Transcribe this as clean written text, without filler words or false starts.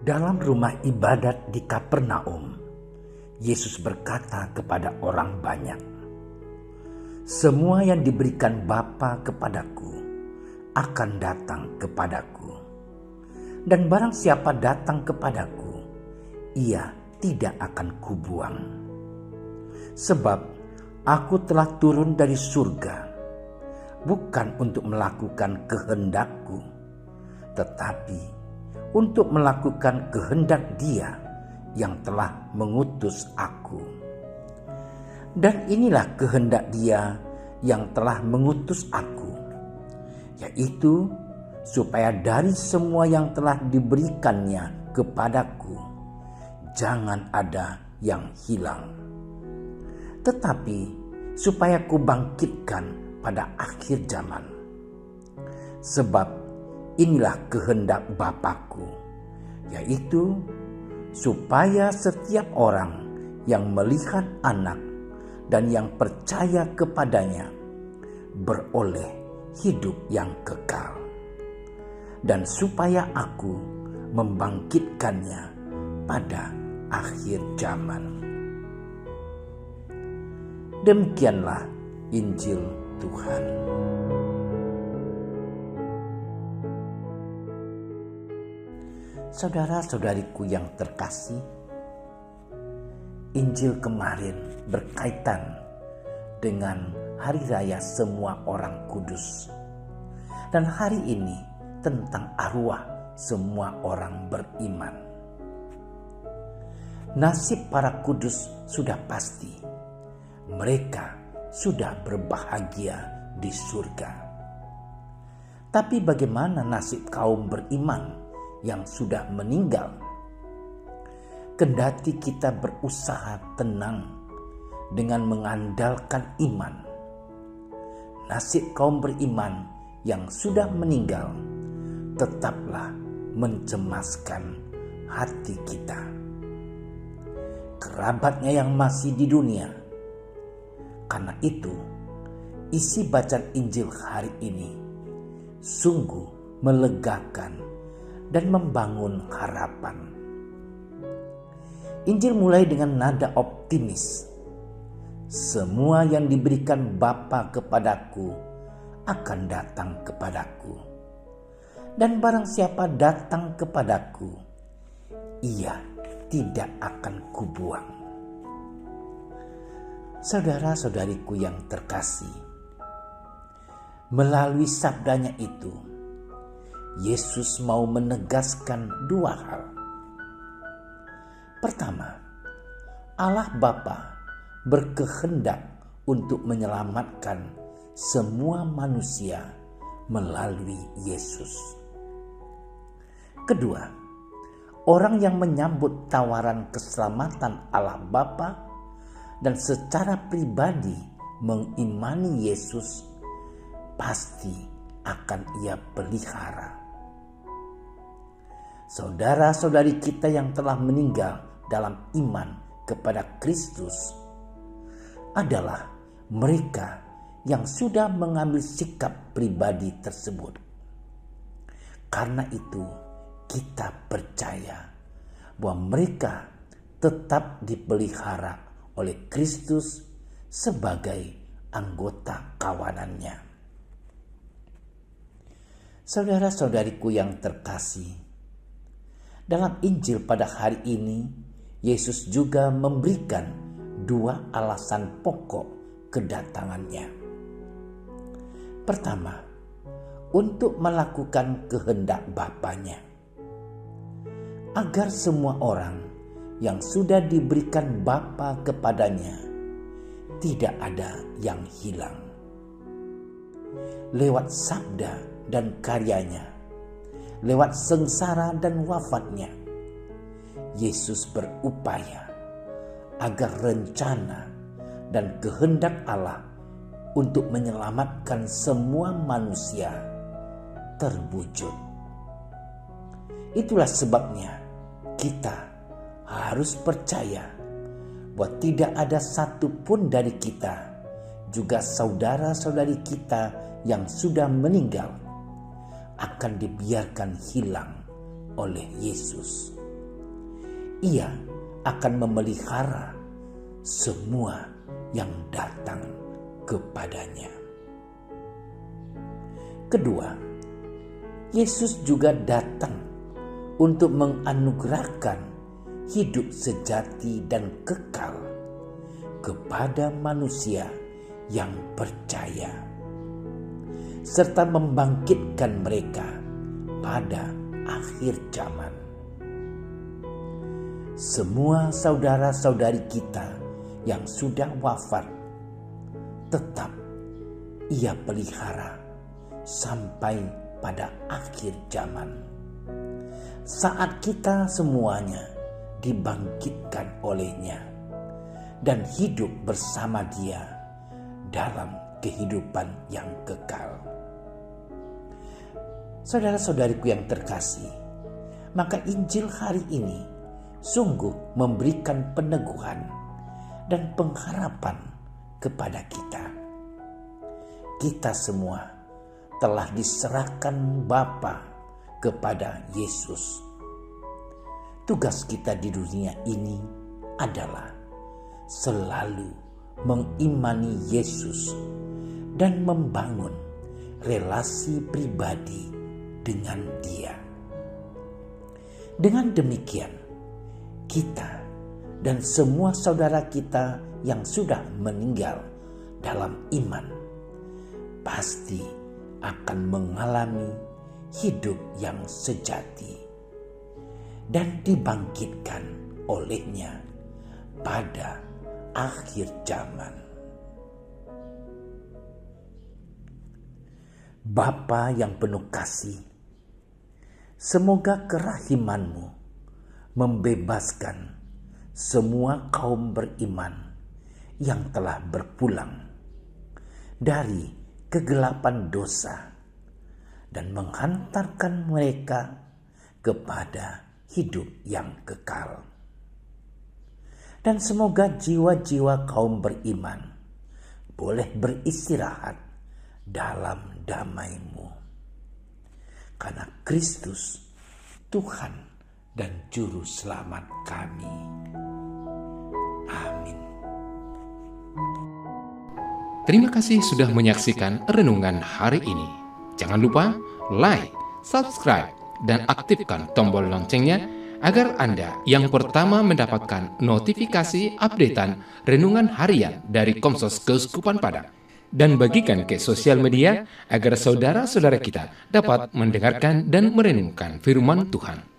Dalam rumah ibadat di Kapernaum, Yesus berkata kepada orang banyak, "Semua yang diberikan Bapa kepadaku akan datang kepadaku. Dan barang siapa datang kepadaku, ia tidak akan kubuang. Sebab aku telah turun dari surga, bukan untuk melakukan kehendakku, tetapi untuk melakukan kehendak Dia yang telah mengutus aku. Dan inilah kehendak Dia yang telah mengutus aku, yaitu supaya dari semua yang telah diberikannya kepadaku, jangan ada yang hilang, tetapi supaya kubangkitkan pada akhir zaman. Sebab inilah kehendak Bapa-Ku, yaitu supaya setiap orang yang melihat Anak dan yang percaya kepadanya beroleh hidup yang kekal, dan supaya Aku membangkitkannya pada akhir zaman." Demikianlah Injil Tuhan. Saudara-saudariku yang terkasih, Injil kemarin berkaitan dengan Hari Raya Semua Orang Kudus. Dan hari ini tentang arwah semua orang beriman. Nasib para kudus sudah pasti. Mereka sudah berbahagia di surga. Tapi bagaimana nasib kaum beriman yang sudah meninggal? Kendati kita berusaha tenang dengan mengandalkan iman, nasib kaum beriman yang sudah meninggal tetaplah mencemaskan hati kita. Kerabatnya yang masih di dunia. Karena itu, isi bacaan Injil hari ini sungguh melegakan dan membangun harapan. Injil mulai dengan nada optimis. Semua yang diberikan Bapa kepadaku akan datang kepadaku. Dan barang siapa datang kepadaku, ia tidak akan kubuang. Saudara-saudariku yang terkasih, melalui sabdanya itu, Yesus mau menegaskan dua hal. Pertama, Allah Bapa berkehendak untuk menyelamatkan semua manusia melalui Yesus. Kedua, orang yang menyambut tawaran keselamatan Allah Bapa dan secara pribadi mengimani Yesus pasti akan ia pelihara. Saudara-saudari kita yang telah meninggal dalam iman kepada Kristus adalah mereka yang sudah mengambil sikap pribadi tersebut. Karena itu kita percaya bahwa mereka tetap dipelihara oleh Kristus sebagai anggota kawanannya. Saudara-saudariku yang terkasih, dalam Injil pada hari ini, Yesus juga memberikan dua alasan pokok kedatangannya. Pertama, untuk melakukan kehendak Bapanya, agar semua orang yang sudah diberikan Bapa kepadanya, tidak ada yang hilang. Lewat sabda dan karyanya, lewat sengsara dan wafatnya, Yesus berupaya agar rencana dan kehendak Allah untuk menyelamatkan semua manusia terwujud. Itulah sebabnya kita harus percaya bahwa tidak ada satupun dari kita, juga saudara-saudari kita yang sudah meninggal, akan dibiarkan hilang oleh Yesus. Ia akan memelihara semua yang datang kepadanya. Kedua, Yesus juga datang untuk menganugerahkan hidup sejati dan kekal kepada manusia yang percaya, serta membangkitkan mereka pada akhir zaman. Semua saudara-saudari kita yang sudah wafat tetap Ia pelihara sampai pada akhir zaman, saat kita semuanya dibangkitkan oleh-Nya dan hidup bersama Dia dalam kehidupan yang kekal. Saudara-saudariku yang terkasih, maka Injil hari ini sungguh memberikan peneguhan dan pengharapan kepada kita. Kita semua telah diserahkan Bapa kepada Yesus. Tugas kita di dunia ini adalah selalu mengimani Yesus dan membangun relasi pribadi dengan Dia. Dengan demikian, kita dan semua saudara kita yang sudah meninggal dalam iman pasti akan mengalami hidup yang sejati dan dibangkitkan oleh-Nya pada akhir zaman. Bapa yang penuh kasih, semoga kerahiman-Mu membebaskan semua kaum beriman yang telah berpulang dari kegelapan dosa dan menghantarkan mereka kepada hidup yang kekal. Dan semoga jiwa-jiwa kaum beriman boleh beristirahat dalam damai-Mu, karena Kristus Tuhan dan Juru Selamat kami. Amin. Terima kasih sudah menyaksikan renungan hari ini. Jangan lupa like, subscribe, dan aktifkan tombol loncengnya agar Anda yang pertama mendapatkan notifikasi updatean renungan harian dari Komsos Keuskupan Padang. Dan bagikan ke sosial media agar saudara-saudara kita dapat mendengarkan dan merenungkan firman Tuhan.